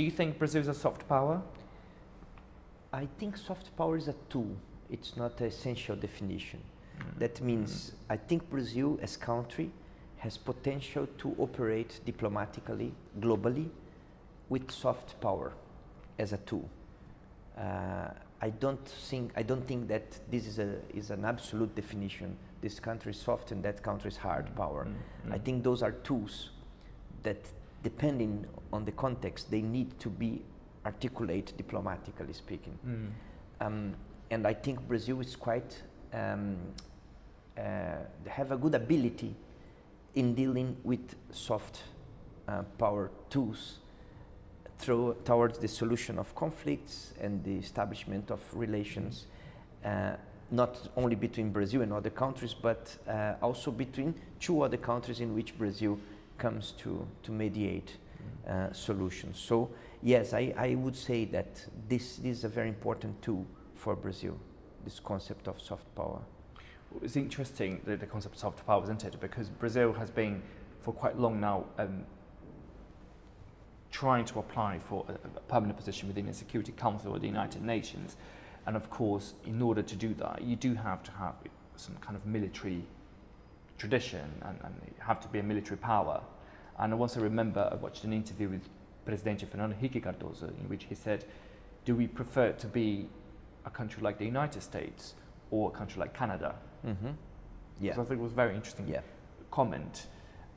Do you think Brazil is a soft power? I think soft power is a tool. It's not an essential definition. That means I think Brazil as country has potential to operate diplomatically, globally, with soft power as a tool. I don't think that this is an absolute definition. This country is soft and that country is hard power. I think those are tools that, depending on the context, they need to be articulated diplomatically speaking. And I think Brazil is quite have a good ability in dealing with soft power tools towards the solution of conflicts and the establishment of relations, not only between Brazil and other countries, but also between two other countries in which Brazil comes to mediate solutions. So yes, I would say that this is a very important tool for Brazil, this concept of soft power. It's interesting, the concept of soft power, isn't it? Because Brazil has been, for quite long now, trying to apply for a permanent position within the Security Council of the United Nations. And of course, in order to do that, you do have to have some kind of military tradition and you have to be a military power. And I also remember I watched an interview with Presidente Fernando Henrique Cardoso in which he said, do we prefer to be a country like the United States or a country like Canada? Yeah. So I think it was a very interesting comment.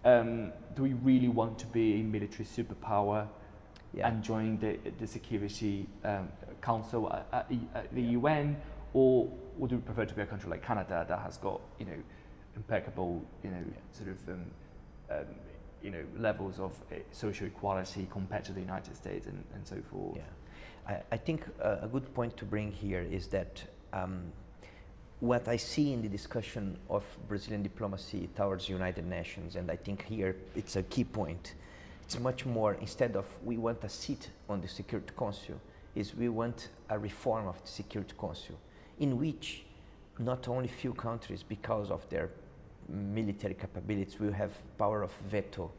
Do we really want to be a military superpower and join the Security Council at the UN, or would we prefer to be a country like Canada that has got impeccable sort of levels of social equality compared to the United States and so forth? Yeah, I think a good point to bring here is that what I see in the discussion of Brazilian diplomacy towards the United Nations, and I think here it's a key point, it's much more, instead of we want a seat on the Security Council, is we want a reform of the Security Council, in which not only few countries, because of their military capabilities, will have power of veto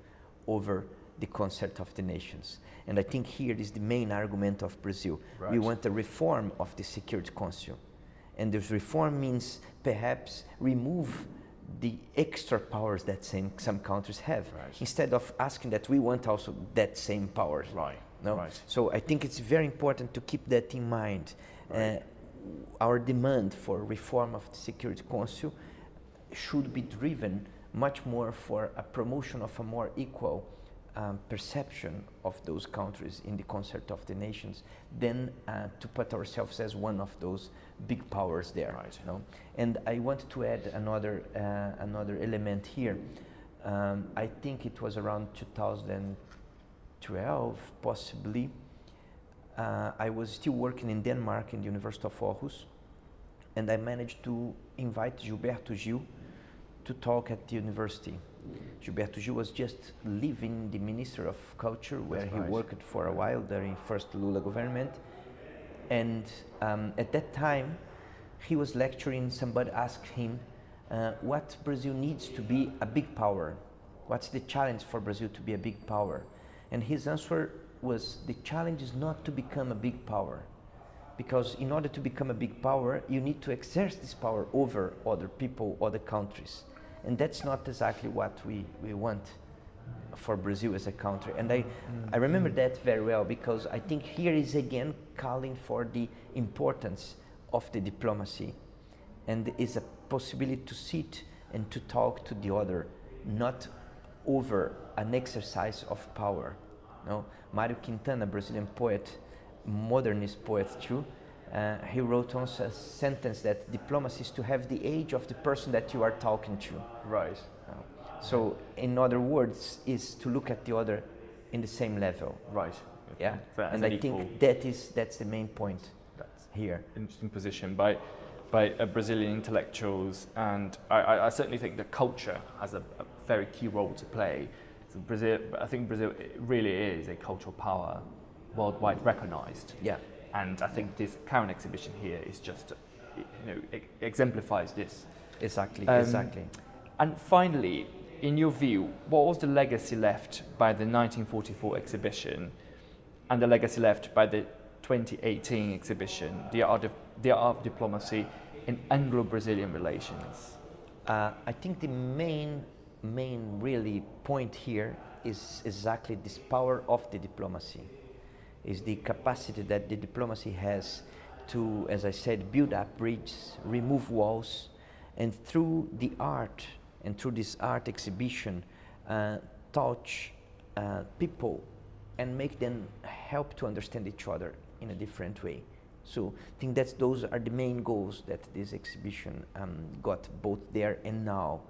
over the concert of the nations. And I think here is the main argument of Brazil. Right. We want a reform of the Security Council. And this reform means perhaps remove the extra powers that some countries have, instead of asking that we want also that same powers. Right. No? Right. So I think it's very important to keep that in mind. Right. Our demand for reform of the Security Council should be driven much more for a promotion of a more equal perception of those countries in the concert of the nations than to put ourselves as one of those big powers there. Right. You know? And I want to add another element here. I think it was around 2012, possibly. I was still working in Denmark in the University of Aarhus, and I managed to invite Gilberto Gil to talk at the university. Gilberto Gil was just leaving the Minister of Culture, where he worked for a while during first Lula government. And at that time, he was lecturing. Somebody asked him what Brazil needs to be a big power. What's the challenge for Brazil to be a big power? And his answer was, the challenge is not to become a big power. Because in order to become a big power, you need to exert this power over other people, other countries. And that's not exactly what we want for Brazil as a country. And I remember that very well, because I think here is again calling for the importance of the diplomacy, and is a possibility to sit and to talk to the other, not over an exercise of power. No? Mário Quintana, Brazilian poet, modernist poet too, he wrote once a sentence that diplomacy is to have the age of the person that you are talking to. Right. So, in other words, is to look at the other in the same level. Right. Yeah. And I think that's the main point. That's here. Interesting position by Brazilian intellectuals, and I certainly think that culture has a very key role to play. So I think Brazil really is a cultural power, worldwide recognized. Yeah. And I think this current exhibition here is just, exemplifies this. Exactly. And finally, in your view, what was the legacy left by the 1944 exhibition, and the legacy left by the 2018 exhibition, The Art of Diplomacy in Anglo-Brazilian Relations? I think the main really point here is exactly this power of the diplomacy, is the capacity that the diplomacy has to, as I said, build up bridges, remove walls, and through the art and through this art exhibition, touch people and make them help to understand each other in a different way. So I think those are the main goals that this exhibition got both there and now.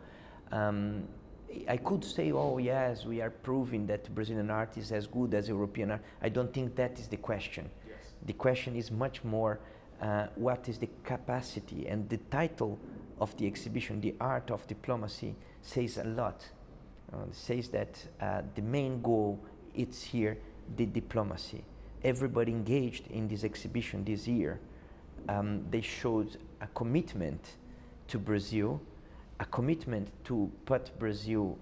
I could say, oh yes, we are proving that Brazilian art is as good as European art. I don't think that is the question. Yes. The question is much more, what is the capacity? And the title of the exhibition, The Art of Diplomacy, says a lot. It says that the main goal is here, the diplomacy. Everybody engaged in this exhibition this year, they showed a commitment to Brazil, a commitment to put Brazil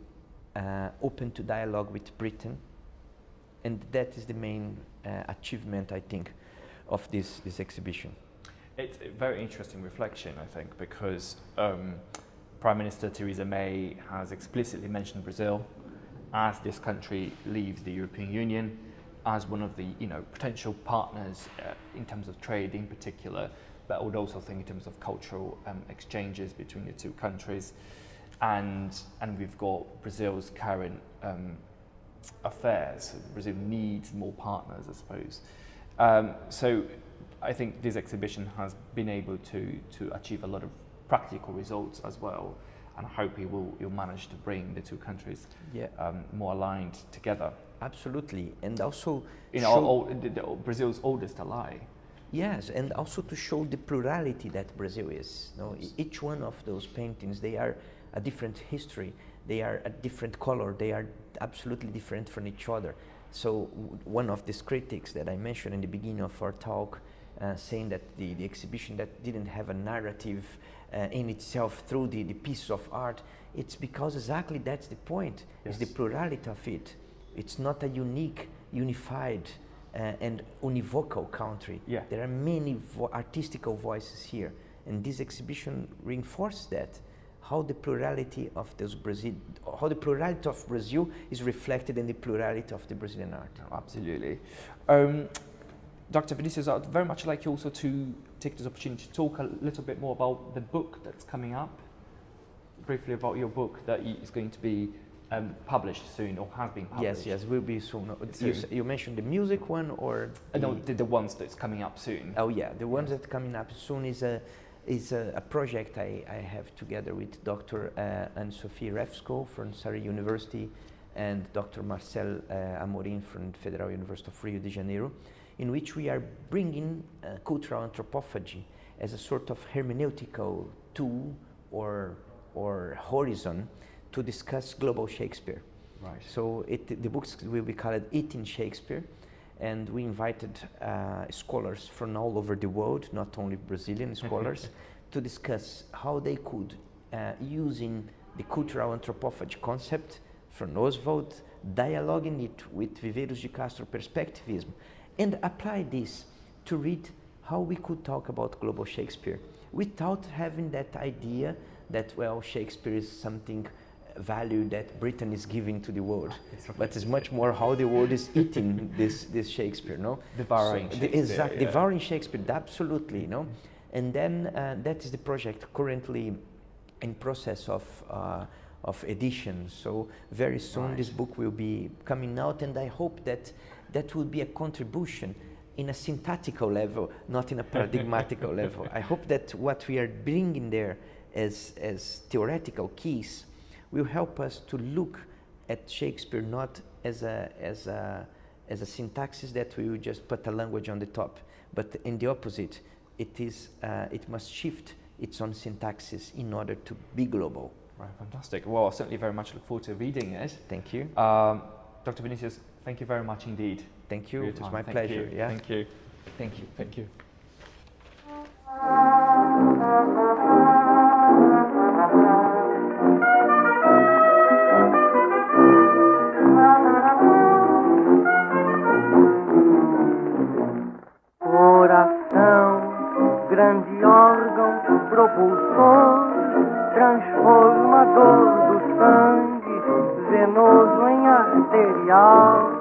open to dialogue with Britain, and that is the main achievement, I think, of this exhibition. It's a very interesting reflection, I think, because Prime Minister Theresa May has explicitly mentioned Brazil as this country leaves the European Union, as one of the potential partners in terms of trade in particular, but I would also think in terms of cultural exchanges between the two countries, and we've got Brazil's current affairs. Brazil needs more partners, I suppose. So I think this exhibition has been able to achieve a lot of practical results as well, and I hope you'll manage to bring the two countries more aligned together. Absolutely, and also Brazil's oldest ally. Yes, and also to show the plurality that Brazil is. Each one of those paintings, they are a different history, they are a different color, they are absolutely different from each other. So one of these critics that I mentioned in the beginning of our talk, saying that the exhibition that didn't have a narrative in itself through the piece of art, it's because exactly that's the point, is the plurality of it. It's not a unified and univocal country. Yeah. There are many artistical voices here, and this exhibition reinforces that, how the plurality of Brazil is reflected in the plurality of the Brazilian art. Oh, absolutely. Dr. Vinicius, I'd very much like you also to take this opportunity to talk a little bit more about the book that's coming up, briefly about your book that is going to be published soon, or has been published. Yes, will be soon. You mentioned the music one, or no, the ones that's coming up soon. Oh yeah, the ones that coming up soon is a project I have together with Dr. Anne-Sophie Refsco from Surrey University and Dr. Marcel Amorim from Federal University of Rio de Janeiro, in which we are bringing cultural anthropophagy as a sort of hermeneutical tool or horizon to discuss global Shakespeare. Right. So the books will be called Eating Shakespeare, and we invited scholars from all over the world, not only Brazilian scholars, to discuss how they could, using the cultural anthropophagy concept from Oswald, dialoguing it with Viveiros de Castro perspectivism, and apply this to read how we could talk about global Shakespeare without having that idea that, well, Shakespeare is something value that Britain is giving to the world, but it's much more how the world is eating this Shakespeare, no? Devouring Shakespeare. Exactly, devouring Shakespeare, absolutely, no? And then that is the project currently in process of edition. So very soon this book will be coming out, and I hope that will be a contribution in a syntactical level, not in a paradigmatical level. I hope that what we are bringing there as theoretical keys will help us to look at Shakespeare not as a syntaxis that we will just put a language on the top, but in the opposite, it must shift its own syntaxis in order to be global. Right, fantastic. Well, I certainly very much look forward to reading it. Thank you. Dr. Vinicius, thank you very much indeed. Thank you. It was my pleasure. Yeah. Thank you. Thank you. Thank you. grande órgão propulsor, transformador do sangue, venoso em arterial.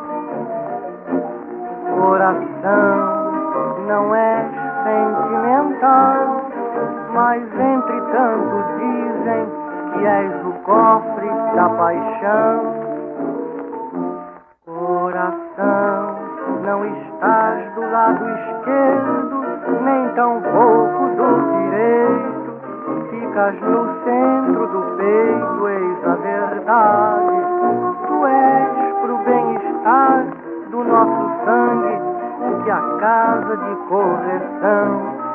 Coração, não é sentimental, mas entretanto dizem que és o cofre da paixão. Coração, não estás do lado esquerdo, nem tampouco do direito. Ficas no centro do peito, eis a verdade. Tu és pro bem-estar do nosso sangue, que a casa de correção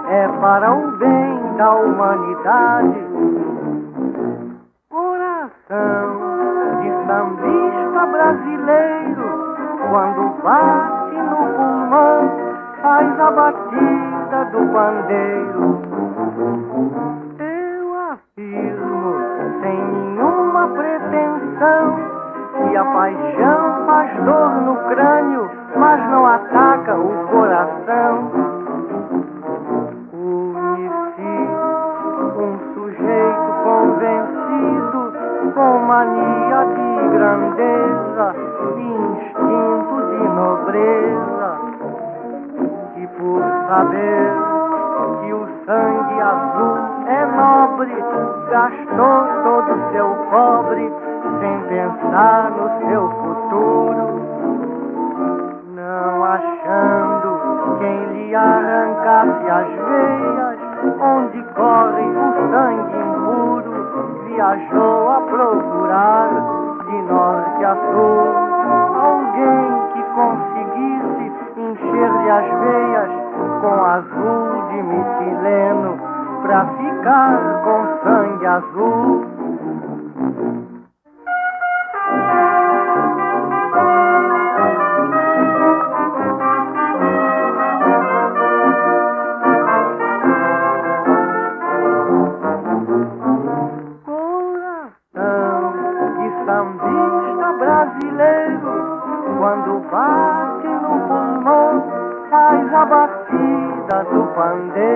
é para o bem da humanidade. Coração de sambista brasileiro, quando bate no pulmão, faz a batida do pandeiro. Eu afirmo, sem nenhuma pretensão, que a paixão faz dor no crânio, mas não ataca o coração. Conheci um sujeito convencido, com mania de grandeza e instinto de nobreza, que por saber que o sangue azul é nobre, gastou todo seu cobre sem pensar no seu futuro, não achando quem lhe arrancasse as veias onde corre o sangue impuro. Viajou a procurar de norte a sul alguém que conseguisse encher-lhe as veias com azul de metileno, pra ficar com sangue azul. Quando bate no pulmão, faz a batida do pandeiro.